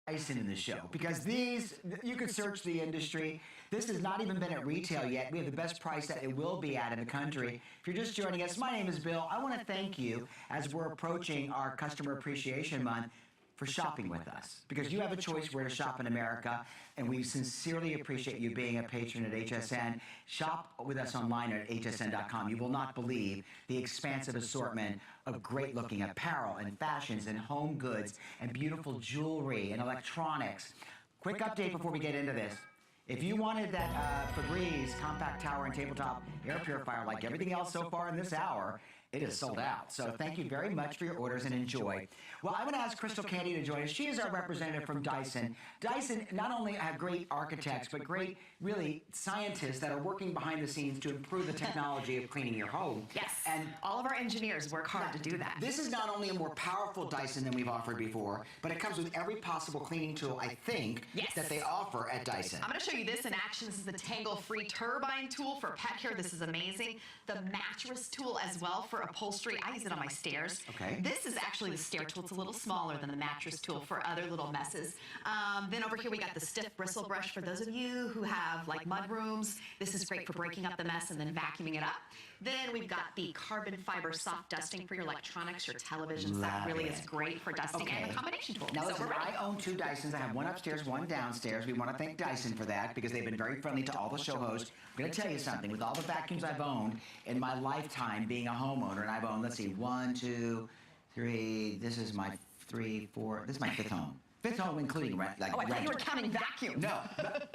Dyson in the show because these, you could search the industry. This has not even been at retail yet. We have the best price that it will be at in the country. If you're just joining us, my name is Bill. I want to thank you as we're approaching our Customer Appreciation Month for shopping with us because you have a choice where to shop in America, and we sincerely appreciate you being a patron at HSN. Shop with us online at hsn.com. You will not believe the expansive assortment of great-looking apparel and fashions and home goods and beautiful jewelry and electronics. Quick update before we get into this. If you wanted that Febreze compact tower and tabletop air purifier like everything else so far in this hour, it is sold out. So thank you very much for your orders and enjoy. Well, I'm going to ask Crystal Candy to join us. She is our representative from Dyson. Dyson not only have great architects, but great, really, scientists that are working behind the scenes to improve the technology of cleaning your home. Yes, and all of our engineers work hard to do that. This is not only a more powerful Dyson than we've offered before, but it comes with every possible cleaning tool, I think, that they offer at Dyson. I'm going to show you this in action. This is the tangle-free turbine tool for pet care. This is amazing. The mattress tool as well for upholstery. I use it on my stairs. Okay. This is actually the stair tool. It's a little smaller than the mattress tool for other little messes. Then over here we got the stiff bristle brush for those of you who have like mud rooms. This is great for breaking up the mess and then vacuuming it up. Then we've got the carbon fiber soft dusting for your electronics, your televisions. That really is great for dusting, and the combination tool. Now listen, I own two Dysons. I have one upstairs, one downstairs. We want to thank Dyson for that because they've been very friendly to all the show hosts. I'm going to tell you something. With all the vacuums I've owned in my lifetime being a homeowner, and I've owned, let's see, 1, 2, 3, this is my 3, 4, this is my fifth home. Fifth home including rent. I thought you were counting vacuums. No,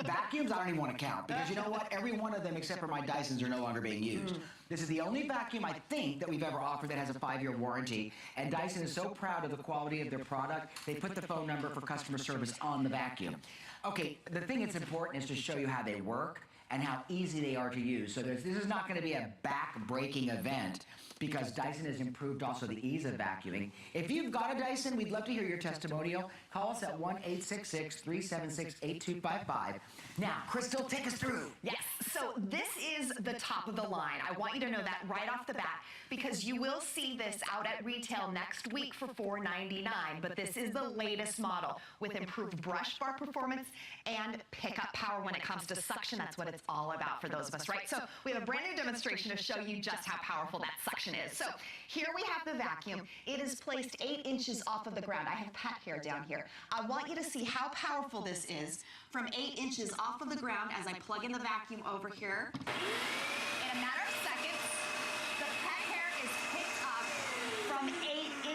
vacuums I don't even want to count because you know what? Every one of them except for my Dysons are no longer being used. This is the only vacuum I think that we've ever offered that has a 5-year warranty, and Dyson is so proud of the quality of their product, they put the phone number for customer service on the vacuum. Okay, the thing that's important is to show you how they work and how easy they are to use. So this is not going to be a back-breaking event because Dyson has improved also the ease of vacuuming. If you've got a Dyson, we'd love to hear your testimonial. Call us at 1-866-376-8255. Now, Crystal, take us through. Yes, so this is the top of the line. I want you to know that right off the bat because you will see this out at retail next week for $4.99, but this is the latest model with improved brush bar performance and pickup power when it comes to suction. That's what it's all about for those of us, right? So we have a brand new demonstration to show you just how powerful that suction is. So here we have the vacuum. It is placed 8 inches off of the ground. I have pet hair down here. I want you to see how powerful this is from 8 inches off of the ground as I plug in the vacuum over here. In a matter of seconds, the pet hair is picked up from 8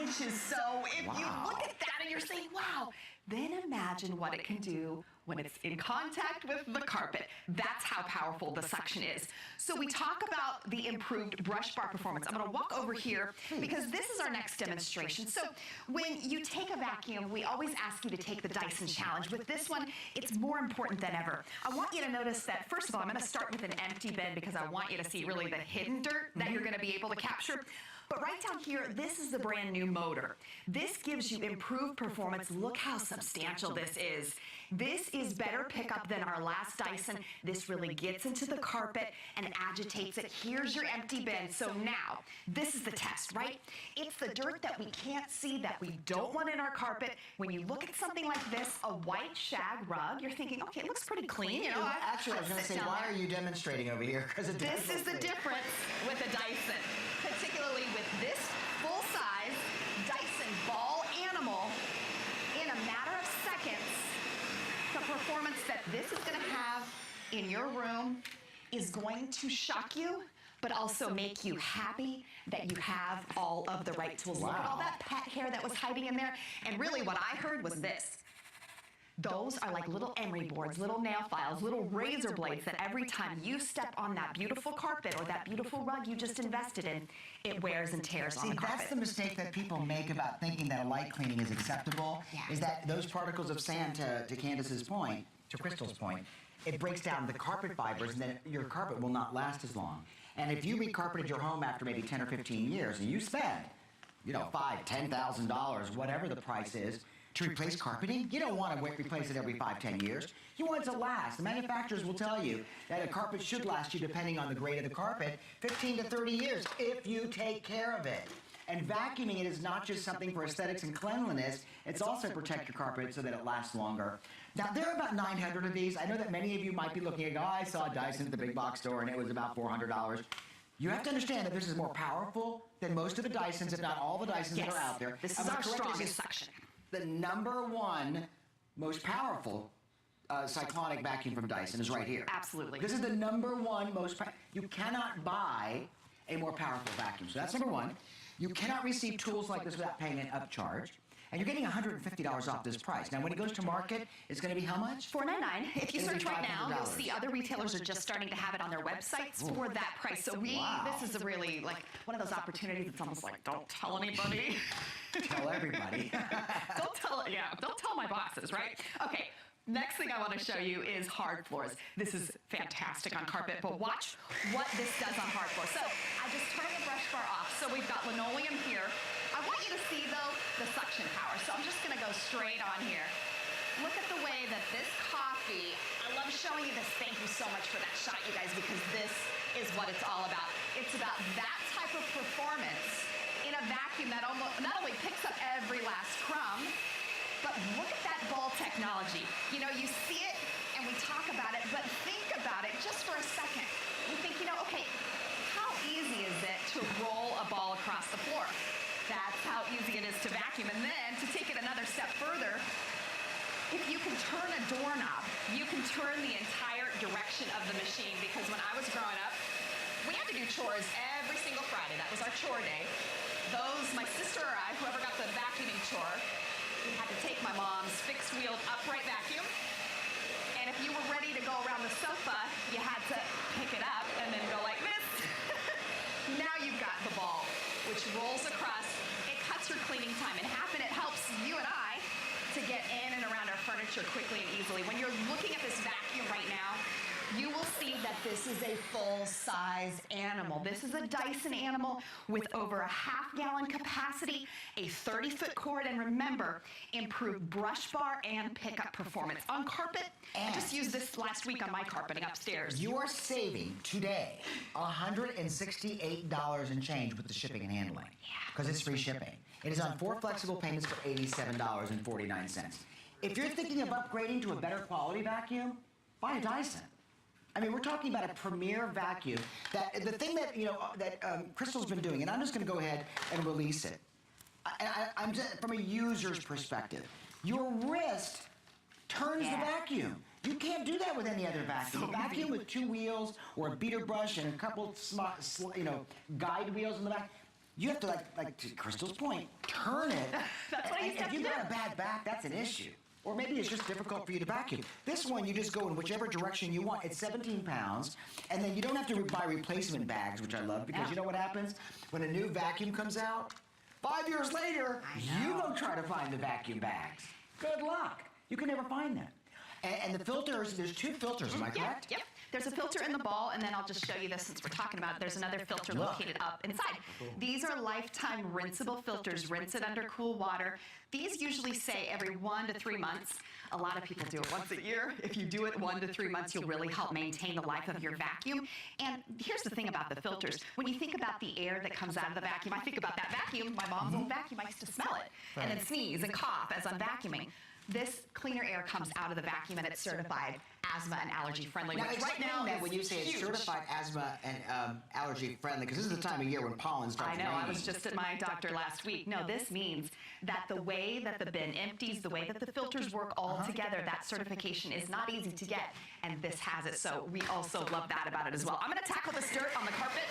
inches. So if you look at that and you're saying, wow, then imagine what it can do when it's in contact with the carpet. That's how powerful the suction is. So we talk about the improved brush bar performance. I'm going to walk over here because this is our next demonstration. So when you take a vacuum, we always ask you to take the Dyson Challenge. With this one, it's more important than ever. I want you to notice that, first of all, I'm going to start with an empty bin because I want you to see really the hidden dirt that you're going to be able to capture. But right down here, this is the brand new motor. This gives you improved performance. Look how substantial this is. This is better pickup than our last Dyson. This really gets into the carpet and agitates it. Here's your empty bin. So now, this is the test, right? It's the dirt that we can't see, that we don't want in our carpet. When you look at something like this, a white shag rug, you're thinking, okay, it looks pretty clean. You know, actually, I was going to say, why are you demonstrating over here? This is the difference with a Dyson, particularly with this full-size Dyson ball animal. In a matter of seconds, the performance that this is going to have in your room is going to shock you, but also make you happy that you have all of the right tools. Look at all that pet hair that was hiding in there. And really what I heard was this. Those are like little emery boards, little nail files, little razor blades that every time you step on that beautiful carpet or that beautiful rug you just invested in, it wears and tears on the carpet. See, that's the mistake that people make about thinking that a light cleaning is acceptable, is that those particles of sand, to Candace's point, to Crystal's point, it breaks down the carpet fibers and then your carpet will not last as long. And if you recarpeted your home after maybe 10 or 15 years and you spend, you know, $5,000, $10,000, whatever the price is, to replace carpeting, you don't want to replace it every 5, 10 years. You want it to last. The manufacturers will tell you that a carpet should last you, depending on the grade of the carpet, 15 to 30 years if you take care of it. And vacuuming it is not just something for aesthetics and cleanliness, it's also protect your carpet so that it lasts longer. Now, there are about 900 of these. I know that many of you might be looking at, I saw a Dyson at the big box store and it was about $400. You have to understand that this is more powerful than most of the Dysons, if not all the Dysons that are out there. This is our strongest section. The number one most powerful cyclonic vacuum from Dyson is right here. Absolutely. This is the number one most you cannot buy a more powerful vacuum. So that's number one. You cannot receive tools like this without paying an upcharge. And you're getting $150 off this price. Now, when it goes to market, it's going to be how much? $499. If you It'll be search right now, you'll $500. see other retailers are just starting to have it on their websites for that price. So this is a really like one of those opportunities. It's almost like don't tell anybody. Tell everybody. Don't tell my bosses, right? Okay. Next thing I want to show you is hard floors. This is fantastic on carpet, but watch what this does on hard floors. So I just turn the brush bar off. So we've got linoleum here. I want you to see, though, the suction power. So I'm just going to go straight on here. Look at the way that this coffee, I love showing you this. Thank you so much for that shot, you guys, because this is what it's all about. It's about that type of performance in a vacuum that not only picks up every last crumb, but look at that ball technology. You know, you see it and we talk about it, but think about it just for a second. We think, okay, how easy is it to roll a ball across the floor? That's how easy it is to vacuum. And then to take it another step further, if you can turn a doorknob, you can turn the entire direction of the machine, because when I was growing up, we had to do chores every single Friday. That was our chore day. My sister or I, whoever got the vacuuming chore, we had to take my mom's fixed-wheeled upright vacuum, and if you were ready to go around the sofa, you had to pick it up and then go like this. Now you've got the ball, which rolls across. It cuts your cleaning time in half, and it helps you and I to get in and around our furniture quickly and easily. When you're looking at this vacuum right now, you will see that this is a full-size animal. This is a Dyson animal with over a half-gallon capacity, a 30-foot cord, and remember, improved brush bar and pickup performance. On carpet, I just used this last week on my carpeting upstairs. You are saving today $168 and change with the shipping and handling. Because it's free shipping. It is on 4 flexible payments for $87.49. If you're thinking of upgrading to a better quality vacuum, buy a Dyson. I mean, we're talking about a premier vacuum. The thing that Crystal's been doing, and I'm just going to go ahead and release it. I'm just, from a user's perspective, your wrist turns the vacuum. You can't do that with any other vacuum. A vacuum with 2 wheels or a beater brush and a couple guide wheels in the back. You have to, like to Crystal's point, turn it. That's what I used to have if you've to got do. a bad back, that's an issue. Or maybe it's just difficult for you to vacuum. This one, you just go in whichever direction you want. It's 17 pounds, and then you don't have to buy replacement bags, which I love, because you know what happens? When a new vacuum comes out, 5 years later, you go try to find the vacuum bags. Good luck. You can never find them. And the filters, there's 2 filters, am I correct? Yep. There's a filter in the ball, and then I'll just show you this since we're talking about it. There's another filter located up inside. These are lifetime rinsable filters. Rinse it under cool water. These usually say every 1 to 3 months. A lot of people do it once a year. If you do it 1 to 3 months, you'll really help maintain the life of your vacuum. And here's the thing about the filters. When you think about the air that comes out of the vacuum, I think about that vacuum. My mom's old vacuum, I used to smell it and then sneeze and cough as I'm vacuuming. This cleaner air comes out of the vacuum, and it's certified asthma and allergy friendly. Now, Which right now that when you say it's certified asthma and allergy friendly, because this is the time of year when pollen starts I know, raining. I was just at my doctor last week. No, this means that the way that the bin empties, the way that the filters work all together, that certification is not easy to get, and this has it. So we also love that about it as well. I'm going to tackle this dirt on the carpet.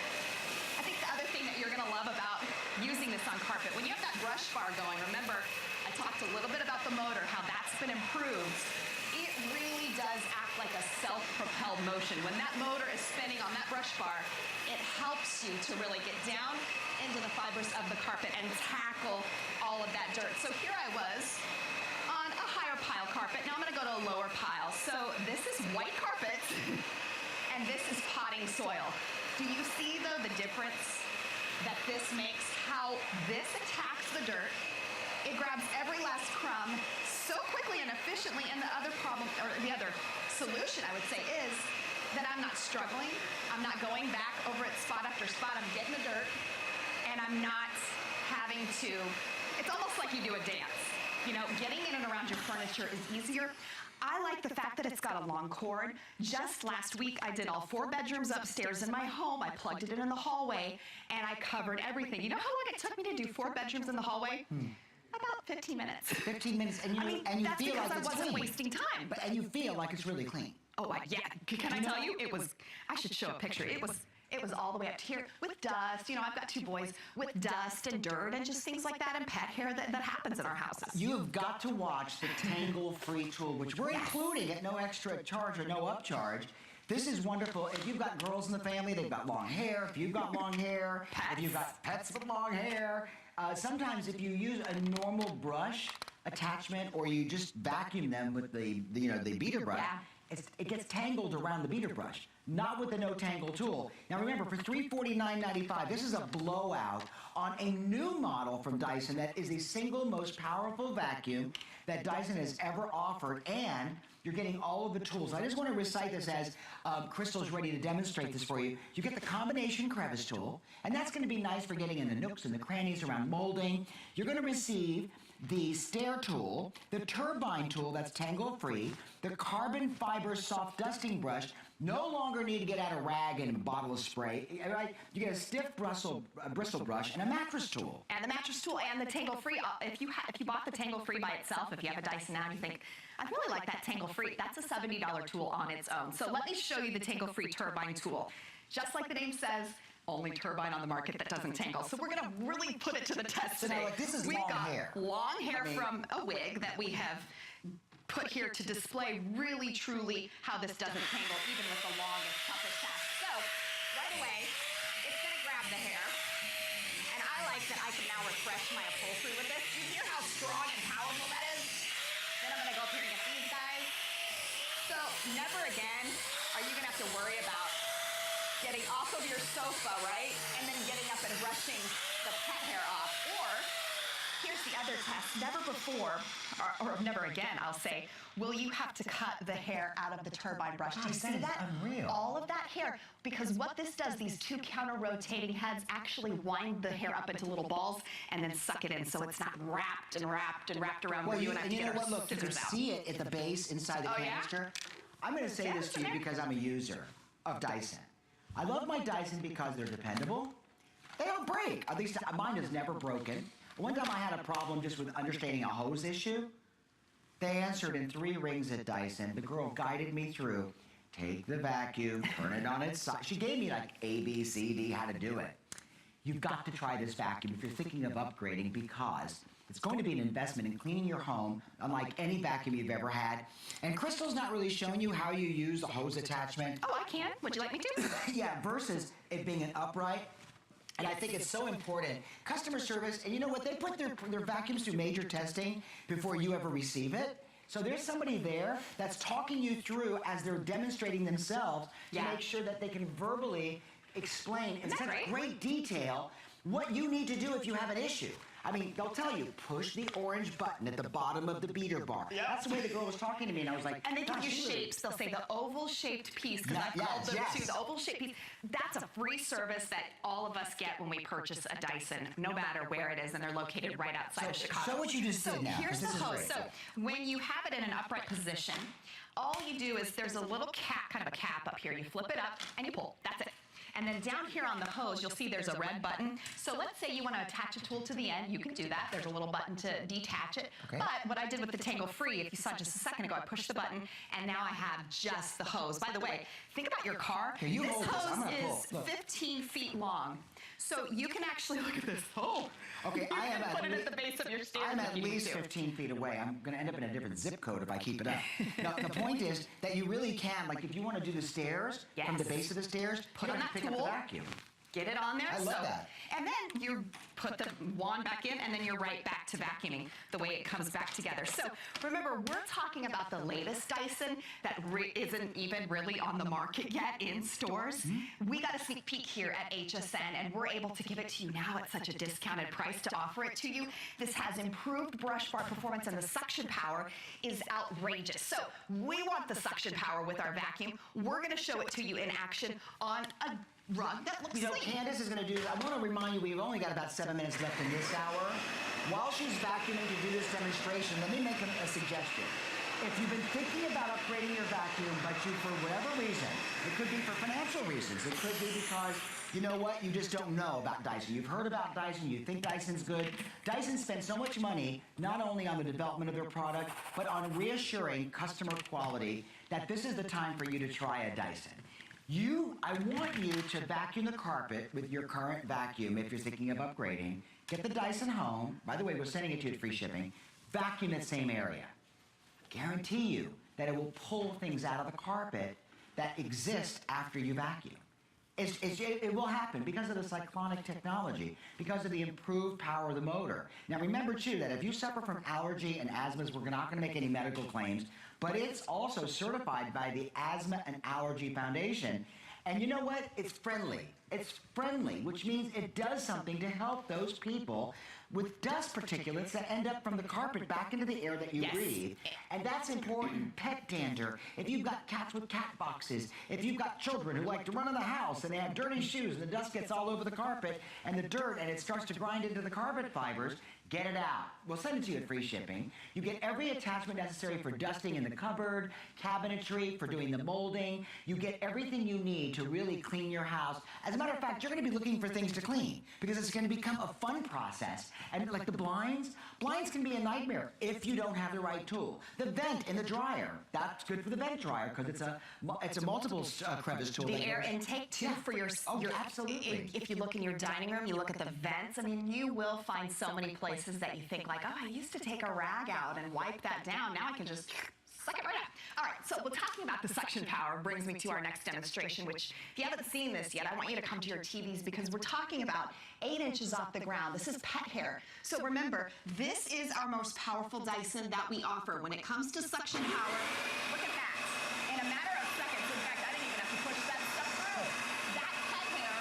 I think the other thing that you're going to love about using this on carpet, when you have that brush bar going, remember, I talked a little bit about the motor, how that's been improved. It really does act like a self-propelled motion. When that motor is spinning on that brush bar, it helps you to really get down into the fibers of the carpet and tackle all of that dirt. So here I was on a higher pile carpet. Now I'm going to go to a lower pile. So this is white carpet, and this is potting soil. Do you see, though, the difference that this makes? How this attacks the dirt. It grabs every last crumb so quickly and efficiently, and the other problem, or the other solution, I would say, is that I'm not struggling. I'm not going back over it spot after spot. I'm getting the dirt, and I'm not having to, it's almost like you do a dance. You know, getting in and around your furniture is easier. I like the fact that it's got a long cord. Just last week, I did all 4 bedrooms upstairs in my home. I plugged it in the hallway, and I covered everything. You know how long it took me to do 4 bedrooms in the hallway? About 15 minutes. 15 minutes, and and you that's feel because like it's I wasn't clean. wasting time. And you feel like it's really clean. Oh, yeah. Can I tell you? It was, I should show a picture. It was all the way up to here with dust. You know, I've got 2 boys with dust and dirt and just things like that and pet hair that happens in our houses. You've got to watch the Tangle-Free tool, which we're including at no extra charge or no upcharge. This is wonderful. If you've got girls in the family, they've got long hair. If you've got long hair, if you've got pets with long hair, sometimes if you use a normal brush attachment or you just vacuum them with the beater brush, it gets tangled around the beater brush, not with the no tangle tool. Now remember, for $349.95, this is a blowout on a new model from Dyson that is the single most powerful vacuum that Dyson has ever offered, and you're getting all of the tools. I just want to recite this as Crystal's ready to demonstrate this for you. You get the combination crevice tool, and that's going to be nice for getting in the nooks and the crannies around molding. You're going to receive the stair tool, the turbine tool that's tangle-free, the carbon fiber soft dusting brush. No longer need to get out a rag and a bottle of spray. Right? You get a stiff bristle brush and a mattress tool. And the mattress tool and the Tangle-Free. If you bought the Tangle-Free by itself, if you have a Dyson now and you think, I'd really like that Tangle-Free, that's a $70 tool on its own. So let me show you the Tangle-Free turbine tool. Just like the name says, only turbine on the market that doesn't tangle. So we're going to really put it to the test today. So now, like, this is We've long got hair. Long hair from a wig that we have put here to display really, truly how this doesn't tangle, even with the longest, toughest task. So, right away, it's going to grab the hair. And I like that I can now refresh my upholstery with this. You hear how strong and powerful that is? Then I'm going to go up here and get these guys. So, never again are you going to have to worry about getting off of your sofa, right? And then getting up and brushing the pet hair off. Or, here's the other test. Never before, or never again, I'll say, will you have to cut the hair out of the turbine brush. Do you see that? Unreal. All of that hair. Because what this does, these 2 counter-rotating heads actually wind the hair up into little balls and then suck it in so it's not wrapped and wrapped and wrapped around where you and I have to you get know our what? Look, you can scissors out. see it at the base inside the canister. I'm going to say this to you because I'm a user of Dyson. I love my Dyson because they're dependable. They don't break. At least mine has never broken. One time I had a problem just with understanding a hose issue. They answered in 3 rings at Dyson. The girl guided me through. Take the vacuum, turn it on its side. She gave me like A, B, C, D, how to do it. You've got to try this vacuum if you're thinking of upgrading because it's going to be an investment in cleaning your home unlike any vacuum you've ever had. And Crystal's not really showing you how you use the hose attachment. Oh, I can. Would you like me to? Yeah, versus it being an upright. And I think it's so important. Customer service, and you know what? They put their vacuums through major testing before you ever receive it. So there's somebody there that's talking you through as they're demonstrating themselves to make sure that they can verbally explain in such great detail what you need to do if you have an issue. I mean, they'll tell you, push the orange button at the bottom of the beater bar. Yep. That's the way the girl was talking to me, and I was like, and they give you shapes. They'll say the oval-shaped piece, because I called them too, the oval-shaped piece. That's a free service that all of us get when we purchase a Dyson, no matter where it is, and they're located right outside of Chicago. So what you just did now. Here's the hose. So when you have it in an upright position, all you do is there's a little cap, kind of a cap up here. You flip it up, and you pull. That's it. And then down here on the hose, you'll see there's a red button. So let's say you want to attach a tool to the end. You can do that. There's a little button to detach it. Okay. But what I did with the Tangle-Free, if you saw just a second ago, I pushed the button, and now I have just the hose. By the way, think about your car. Here, this hose is 15 feet long. So you can actually, look at this. Oh, okay, I am put it at the base of your stairs. I'm at least 15 feet away. I'm going to end up in a different zip code if I keep it up. Now, the point is that you really can, like if you want to do the stairs, from the base of the stairs, put on that pick up the vacuum. Get it on there. I love that. And then you put the wand back in, and then you're right back to vacuuming the way it comes back together. So remember, we're talking about the latest Dyson that isn't even really on the market yet in stores. Mm-hmm. We got a sneak peek here at HSN, and we're able to give it to you now at such a discounted price to offer it to you. This has improved brush bar performance, and the suction power is outrageous. So we want the suction power with our vacuum. We're going to show it to you in action on a rug that looks sleek. Candace is going to do, I want to remind you, we've only got about 7 minutes left in this hour. While she's vacuuming to do this demonstration, let me make a suggestion. If you've been thinking about upgrading your vacuum, but you, for whatever reason, it could be for financial reasons, it could be because, you know what, you just don't know about Dyson. You've heard about Dyson, you think Dyson's good. Dyson spends so much money, not only on the development of their product, but on reassuring customer quality that this is the time for you to try a Dyson. I want you to vacuum the carpet with your current vacuum if you're thinking of upgrading. Get the Dyson home. By the way, we're sending it to you at free shipping. Vacuum that same area. Guarantee you that it will pull things out of the carpet that exist after you vacuum. It will happen because of the cyclonic technology, because of the improved power of the motor. Now remember too that if you suffer from allergy and asthmas, we're not going to make any medical claims, but it's also certified by the Asthma and Allergy Foundation. And you know what? It's friendly. It's friendly, which means it does something to help those people with dust particulates that end up from the carpet back into the air that you breathe. And that's important. Pet dander. If you've got cats with cat boxes, if you've got children who like to run in the house and they have dirty shoes and the dust gets all over the carpet and the dirt and it starts to grind into the carpet fibers, get it out. We'll send it to you at free shipping. You get every attachment necessary for dusting in the cupboard, cabinetry, for doing the molding. You get everything you need to really clean your house. As a matter of fact, you're going to be looking for things to clean because it's going to become a fun process. And like the blinds can be a nightmare if you don't have the right tool. The vent in the dryer, that's good for the vent dryer because it's a multiple crevice tool. The air intake too for your absolutely. If you look in your dining room, you look at the vents. I mean, you will find so many places that you think like, oh, I used to take a rag out and wipe that down. Now I can just suck it right up. All right, so we're talking about the suction power brings me to our next demonstration, which if you haven't seen this yet, I want you to come to your TVs because we're talking about 8 inches off the ground. This is pet hair. So remember, this is our most powerful Dyson that we offer. When it comes to suction power, look at that. In a matter of seconds, in fact, I didn't even have to push that stuff through. That pet hair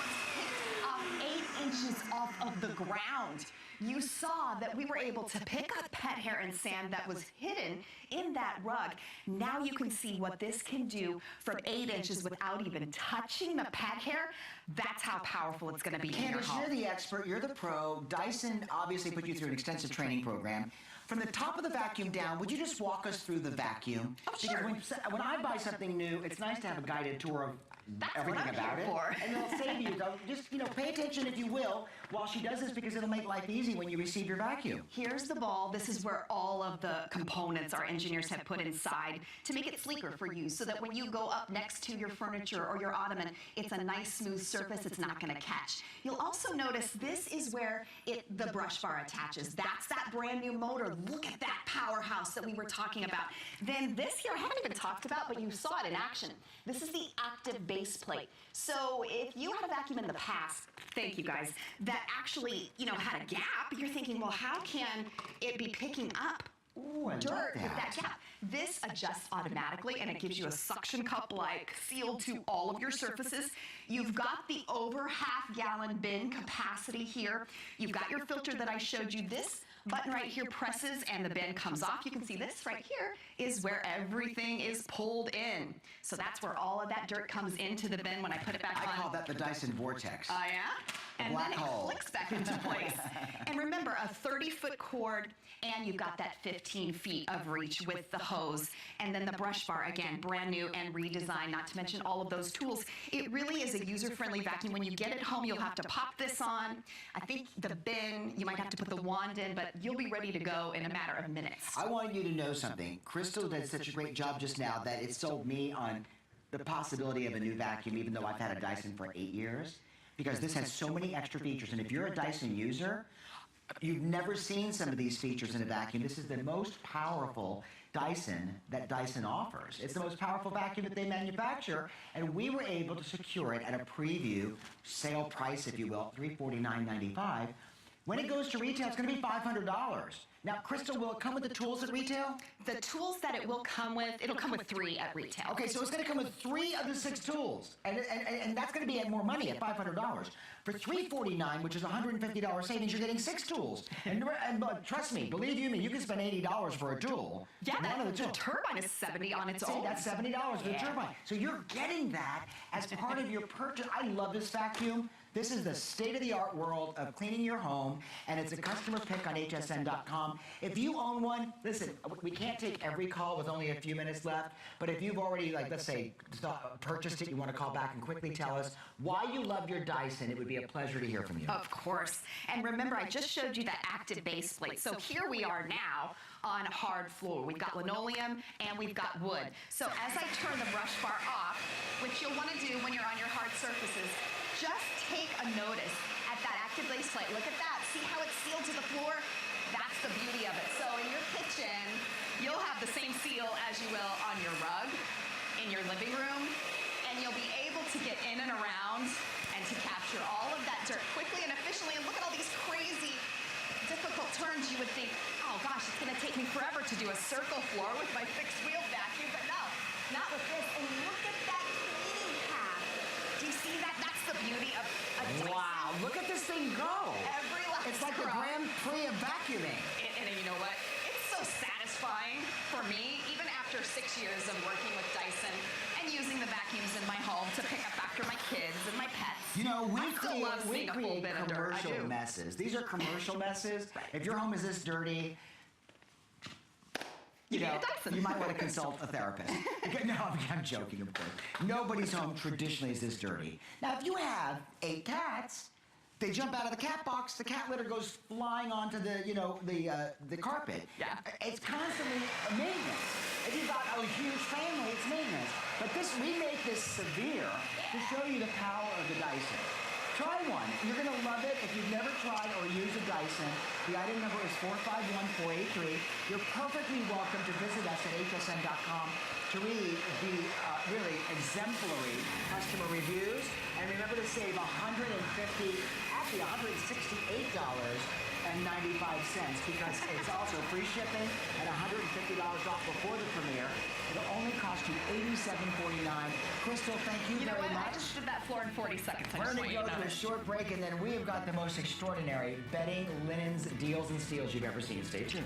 was picked up 8 inches off of the ground. You saw that we were able to pick up pet hair and sand that was hidden in that rug. Now you can see what this can do from 8 inches without even touching the pet hair. That's how powerful it's going to be in your Candace, home. you're the expert. You're the pro. Dyson obviously put you through an extensive training program. From the top of the vacuum down, would you just walk us through the vacuum? Oh, sure. Because when I buy something new, it's nice to have a guided tour of everything about it. And it'll save you. Just, pay attention if you will while she does this because it'll make life easy when you receive your vacuum. Here's the ball. This is where all of the components our engineers have put inside to make it sleeker for you so that when you go up next to your furniture or your ottoman, it's a nice smooth surface. It's not going to catch. You'll also notice this is where the brush bar attaches. That's that brand new motor. Look at that powerhouse that we were talking about. Then this here, I haven't even talked about, but you saw it in action. This is the active base plate. So if you had a vacuum in the past, thank you guys, that actually, had a gap, you're thinking, well, how can it be picking up dirt with that gap? This adjusts automatically and it gives you a suction cup like seal to all of your surfaces. You've got the over half-gallon bin capacity here. You've got your filter that I showed you. This button right here presses and the bin comes off. You can see this right here is where everything is pulled in. So that's where all of that dirt comes into the bin when I put it back on. I call that the Dyson vortex. Oh, yeah? And then it clicks back into place. And remember, a 30-foot cord, and you've got that 15 feet of reach with the hose. And then the brush bar, again, brand new and redesigned, not to mention all of those tools. It really is a user-friendly vacuum. When you get it home, you'll have to pop this on. I think the bin, you might have to put the wand in, but you'll be ready to go in a matter of minutes. I want you to know something. Crystal did such a great job just now that it sold me on the possibility of a new vacuum, even though I've had a Dyson for 8 years, because this has so many extra features. And if you're a Dyson user, you've never seen some of these features in a vacuum. This is the most powerful Dyson that Dyson offers. It's the most powerful vacuum that they manufacture, and we were able to secure it at a preview sale price, if you will, $349.95. When it goes to retail, it's going to be $500. Now, Crystal, will it come with the tools at retail? The tools that it will come with, it'll come with 3 at retail. Okay, so it's going to come with 3 of the 6 tools, and that's going to be at more money at $500. For $349, which is $150 savings, you're getting 6 tools. And trust me, believe you me, you can spend $80 for a tool. Yeah, One of the turbine is $70 on its See, own. that's $70 for the turbine. So you're getting that as part of your purchase. I love this vacuum. This is the state-of-the-art world of cleaning your home, and it's a customer pick on hsn.com. If you own one, listen, we can't take every call with only a few minutes left, but if you've already, like, let's say, purchased it, you want to call back and quickly tell us why you love your Dyson, it would be a pleasure to hear from you. Of course. And remember, I just showed you that active base plate. So here we are now on hard floor. We've got linoleum and we've got wood. So as I turn the brush bar off, which you'll want to do when you're on your hard surfaces, just take a notice at that active base plate. Look at that. See how it's sealed to the floor? That's the beauty of it. So in your kitchen, you'll have the same seal as you will on your rug, in your living room, and you'll be able to get in and around and to capture all of that dirt quickly and efficiently. And look at all these crazy, difficult turns. You would think, oh gosh, it's going to take me forever to do a circle floor with my fixed wheel vacuum, but no, not with this. And look at that cleaning path. Do you see that? That's the beauty of a Dyson. Wow, look at this thing go. Every last It's like the scrub. Grand Prix of vacuuming. And you know what? It's so satisfying for me, even after 6 years of working with Dyson and using the vacuums in my home to pick up after my kids and my pets. You know, we I still love seeing a full create bit of dirt. I commercial do. messes. These are commercial messes. If your home is this dirty, you know, need a Dyson. you might want to consult a therapist. No, I'm joking, of course. Nobody's home traditionally is this dirty. Now, if you have 8 cats, they jump out of the cat box, the cat litter goes flying onto the, you know, the carpet. Yeah. It's constantly maintenance. If you've got a huge family, it's maintenance. But we make this severe to show you the power of the Dyson. Try one. You're going to love it. If you've never tried or used a Dyson, the item number is 451483. You're perfectly welcome to visit us at hsn.com to read the really exemplary customer reviews. And remember to save actually $168.95 because it's also free shipping and $150 off before the premiere. It'll only cost you $87.49. Crystal, thank you, You know very what? much. I just did that floor in 40 seconds. I We're just going to want go you to a short break, and then we have got the most extraordinary bedding, linens, deals, and steals you've ever seen. Stay tuned.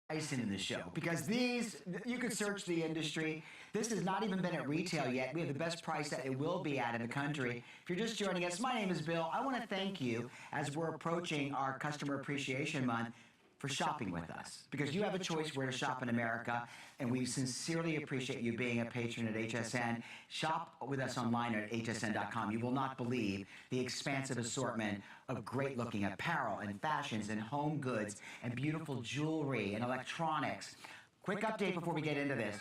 Dyson in the show because these, you could search the industry. This has not even been at retail yet. We have the best price that it will be at in the country. If you're just joining us, my name is Bill. I want to thank you as we're approaching our Customer Appreciation Month for shopping with us because you have a choice where to shop in America, and we sincerely appreciate you being a patron at HSN. Shop with us online at hsn.com. You will not believe the expansive assortment of great-looking apparel and fashions and home goods and beautiful jewelry and electronics. Quick update before we get into this.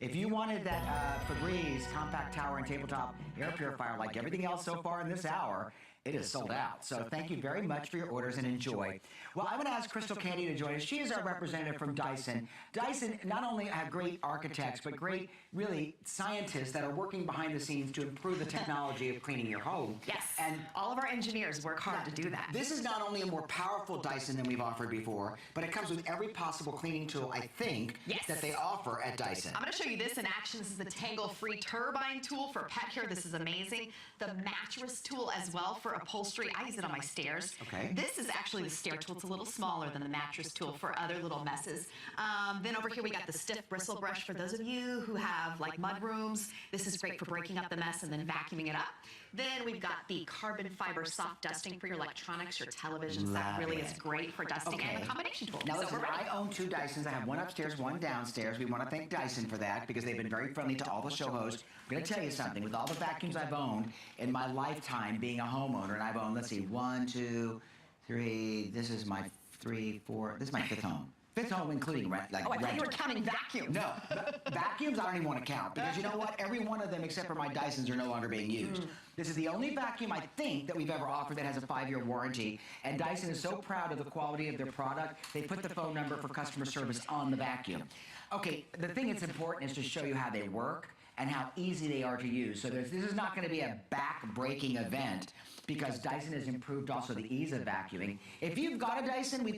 If you wanted that Febreze compact tower and tabletop air purifier like everything else so far in this hour, it is sold out. So thank you very much for your orders and enjoy. Well, I'm going to ask Crystal Candy to join us. She is our representative from Dyson. Dyson not only have great architects, but great, really, scientists that are working behind the scenes to improve the technology of cleaning your home. Yes, And all of our engineers work hard to do that. this is not only a more powerful Dyson than we've offered before, but it comes with every possible cleaning tool, I think, Yes. that they offer at Dyson. I'm going to show you this in action. This is the tangle-free turbine tool for pet care. This is amazing. The mattress tool as well for upholstery. I use it on my stairs. Okay. This is actually the stair tool. It's a little smaller than the mattress tool for other little messes. Then over here we got the stiff bristle brush for those of you who have like mud rooms. This is great for breaking up the mess and then vacuuming it up. Then we've got the carbon fiber soft dusting for your electronics, your televisions. That Love really it. is great for dusting and the combination tool. Now So listen, we're ready. I own 2 Dysons. I have one upstairs, one downstairs. We want to thank Dyson for that because they've been very friendly to all the show hosts. I'm going to tell you something. With all the vacuums I've owned in my lifetime being a homeowner, and I've owned, let's see, 1, 2, 3, this is my 3, 4, this is my 5th home. 5th home including rent. Like Oh, I thought you were renters. counting vacuums. No, vacuums I don't even want to count because you know what? Every one of them except for my Dysons are no longer being used. This is the only vacuum I think that we've ever offered that has a 5-year warranty, and Dyson is so proud of the quality of their product, they put the phone number for customer service on the vacuum. Okay, the thing that's important is to show you how they work and how easy they are to use. So this is not going to be a back-breaking event because Dyson has improved also the ease of vacuuming. If you've got a Dyson, we